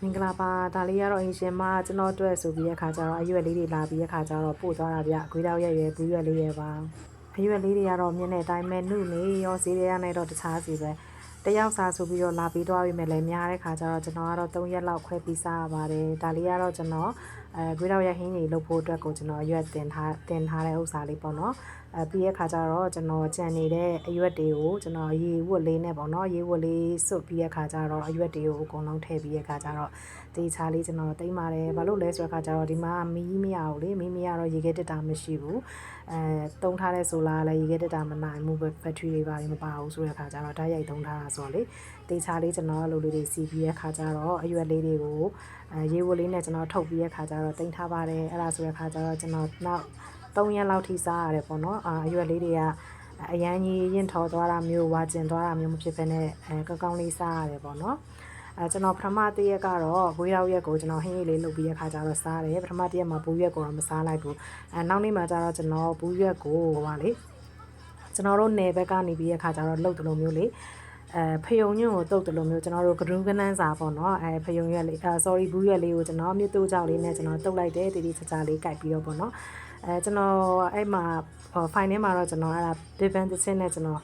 မင်္ဂလာပါဒါလေးကတော့အင်ရှင်မကျွန်တော်အတွက်ဆိုပြီးရခါကျတော့အရွက်လေးတွေလာပြီးရခါကျတော့ပို့သွားတာဗျအခွေးတောက်ရက်ရွယ်ဘူးရွက်လေးရွယ်ပါအရွက်လေးတွေကတော့မြင်းတဲ့အတိုင်းပဲနှုတ်နေရောဈေးတွေကနေတော့တခြားစီပဲတယောက်စားဆိုပြီးတော့လာပြီးသွားပြီးမယ်လဲများတဲ့ခါကျတော့ကျွန်တော်ကတော့3ရက်လောက်ခွဲပြီးစားရပါတယ်ဒါလေးကတော့ကျွန်တော်ခွေးတောက်ရက်ဟင်းကြီးလုပ်ဖို့အတွက်ကိုကျွန်တော်အရွက်တင်ထားတဲ့ဥစ္စာလေးပေါ့နော်ပြီးရခါကျတော့ကျွန်တော်ကြံနေတဲ့အရွက်တွေကိုကျွန်တော်ရေဝတ်လေးနဲ့ပေါ့နော်ရေဝတ်လေးစွတ်ပြီးရခါကျတော့အရွက်တွေကိုအကုန်လုံးထည့်ပြီးရခါကျတော့တေချာလေးကျွန်တော်တိမ့်ပါတယ်ဘာလို့လဲဆိုတော့ခါကျတော့ဒီမှာမီးမရဘူးလေမီးမရတော့ရေခဲတက်တာမရှိဘူးတုံးထားတဲ့ဆိုလာလည်းရေခဲတက်တာမနိုင်ဘူးဘက်ထရီတွေပါမပါဘူးဆိုတဲ့ခါကျတော့ဓာတ်ရိုက်တုံးထားတာဆိုတော့လေတေချာလေးကျွန်တော်လိုလေးတွေစီးပြီးရခါကျတော့အရွက်လေးတွေကိုရေဝတ်လေးနဲ့ကျွန်တော်ထုတ်ပြီးရခါကျတော့တိမ့်ထားပါတယ်အဲ့ဒါဆိုတဲ့ခါကျတော့ကျွန်တော်နောက်3ရက်လောက်ထိစားရတယ်ပေါ့နော်အရွက်လေးတွေကအရန်ကြီးရင်ထော်သွားတာမျိုးဝါကျင်သွားတာမျိုးမဖြစ်ဘဲနဲ့ကောင်းကောင်းလေးစားရတယ်ပေါ့နော်ကျွန်တော်ပထမတစ်ရက်ကတော့ဘွေးရောက်ရက်ကိုကျွန်တော်ဟင်းရည်လေးလုပ်ပြီးရခါကျတော့စားတယ်ပထမတစ်ရက်မှာဘူးရွက်ကိုတော့မစားလိုက်ဘူးနောက်နေ့မှာကျတော့ကျွန်တော်ဘူးရွက်ကိုဟိုပါလေကျွန်တော်တို့နယ်ဘက်ကနေပြီးရခါကျတော့လှုပ်တယ်လို့မျိုးလေဖယုံညွန့်ကိုတုတ်တယ်လို့မျိုးကျွန်တော်တို့ကဒူးကနန်းစာပေါ့နော်ဖယုံရွက်လေးsorry ဘူးရွက်လေးကိုကျွန်တော်မြစ်တူကြောက်လေးနဲ့ကျွန်တော်တုတ်လိုက်တယ်တီတီချာချာလေးကြိုက်ပြီးတော့ပေါ့နော်ကျွန်တော်အဲ့မှာဖိုင်ထဲမှာတော့ကျွန်တော်အဲ့ဒါ Vivian တစ်ချင်းနဲ့ကျွန်တော်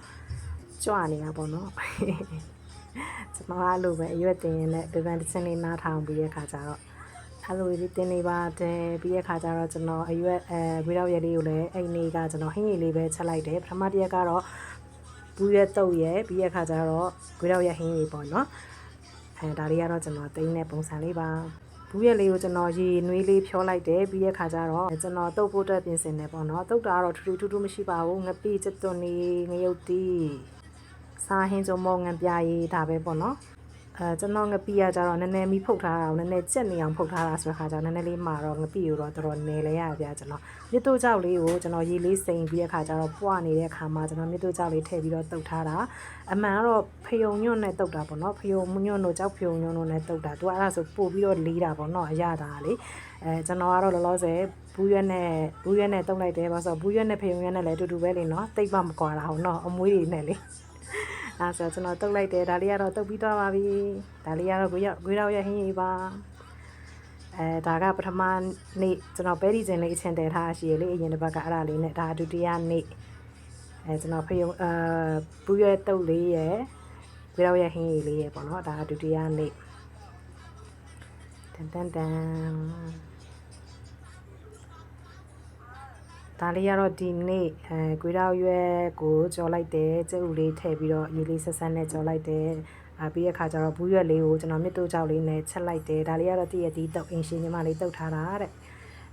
ကြွနေတာပေါ့နော်ကျွန်တော်အဲ့လိုပဲအရွက်တင်ရင်လည်း Vivian တစ်ချင်းလေးနားထောင်ပြီးရခါကျတော့အဲ့လိုလေးတင်နေပါတယ်ပြီးရခါကျတော့ကျွန်တော်အရွက်ဝေးတော့ရက်လေးကိုလည်းအဲ့နေ့ကကျွန်တော်ဟင်းရည်လေးပဲချက်လိုက်တယ်ပထမတစ်ရက်ကတော့ဘူးရွက်တုပ်ရဲ့ပြီးရခါကျတော့ဝေးတော့ရက်ဟင်းရည်ပေါ့နော်ဒါလေးကတော့ကျွန်တော်တင်းတဲ့ပုံစံလေးပါဘူးရက်လေးကိုကျွန်တော်ရေနွေးလေးဖြောလိုက်တယ်ပြီးရခါကျတော့ကျွန်တော်တုပ်ဖို့အတွက်ပြင်ဆင်နေပေါ့နော်တုပ်တာကတော့ထူးထူးမရှိပါဘူးငပိစက်သွန်နေငရုတ်တီးစားဟင်းစုံမောငံပြရေးဒါပဲပေါ့နော်ကျွန်တော်ငပိရကြတော့နည်းနည်းမီးဖုတ်ထားတာနည်းနည်းကြက်နေအောင်ဖုတ်ထားတာဆိုတဲ့ခါကျတော့နည်းနည်းလေးမှာတော့ငပိကိုတော့တော်တော်နေလဲရပြကျွန်တော်မြစ်တို့ကြောက်လေးကိုကျွန်တော်ရေလေးစိမ်ပြီးတဲ့ခါကျတော့ပွားနေတဲ့ခါမှာကျွန်တော်မြစ်တို့ကြောက်လေးထည့်ပြီးတော့တုတ်ထားတာအမှန်ကတော့ဖယုံညွန့်နဲ့တုတ်တာပေါ့နော်ဖယုံညွန့်တို့ကြောက်ဖယုံညွန့်တို့နဲ့တုတ်တာသူကအဲ့ဒါဆိုပို့ပြီးတော့လေးတာပေါ့နော်အရသာလေကျွန်တော်ကတော့လောလောဆယ်ဘူးရွက်နဲ့တုတ်လိုက်တယ်ဘာလို့ဆိုဘူးရွက်နဲ့ဖယုံရွက်နဲ့လည်းအတူတူပဲလေနော်တိတ်မကွာတာဟုတ်နော်အမွေးတွေနဲ့လေအဲ့ဆိုကျွန်တော်တုတ်လိုက်တယ်ဒါလေးကတော့တုတ်ပြီးသွားပါပြီဒါလေးကတော့ကိုရောက်ရဟင်းရေးပါဒါကပထမနေ့ကျွန်တော်ပဲဒီစင်လေးအချင်းတဲထားရှိရလေအရင်တစ်ပတ်ကအဲ့ဒါလေးနဲ့ဒါဒုတိယနေ့ကျွန်တော်ဖယုံဘူးရွက်တုတ်လေးရယ်ကိုရောက်ရဟင်းရေးလေးရယ်ပေါ့နော်ဒါဒုတိယနေ့တန်ဒါလေးကတော့ဒီနေ့ကွေးတော့ရွက်ကိုကြော်လိုက်တယ်ကျုပ်လေးထည့်ပြီးတော့ရေလေးဆက်ဆက်နဲ့ကြော်လိုက်တယ်ပြီးရခါကျတော့ဘူးရွက်လေးကိုကျွန်တော်မြစ်တို့ကြောက်လေးနဲ့ချက်လိုက်တယ်ဒါလေးကတော့တည့်ရတီးတုပ်အင်ရှင်ညီမလေးတုပ်ထားတာတဲ့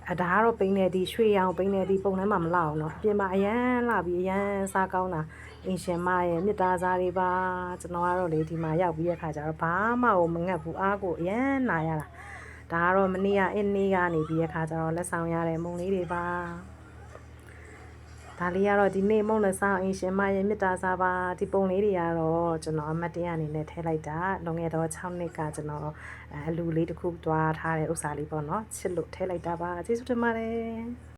ဒါကတော့ပိန်းနေသည်ရွှေရောင်ပိန်းနေသည်ပုံထဲမှာမလောက်အောင်နော်အပြင်မှာအရန်လာပြီးအရန်စားကောင်းတာအင်ရှင်မရဲ့မြစ်သားစားတွေပါကျွန်တော်ကတော့လေဒီမှာရောက်ပြီးရခါကျတော့ဘာမှမငတ်ဘူးအားကိုအရန်နာရတာဒါကတော့မနေ့ကအင်းနေ့ကနေပြီးရခါကျတော့လက်ဆောင်ရတဲ့မုံလေးတွေပါဒါလေးကတော့ဒီနေ့မုံလက်ဆောင်အင်ရှင်မရဲ့မြစ်တာစားပါဒီပုံလေးတွေကတော့ကျွန်တော်အမတ်တရအနေနဲ့ထည့်လိုက်တာလွန်ခဲ့တော့6နှစ်ကကျွန်တော်အလူလေးတစ်ခုတွားထားတဲ့ဥစ္စာလေးပေါ့နော်ချစ်လို့ထည့်လိုက်တာပါကျေးဇူးတင်ပါတယ်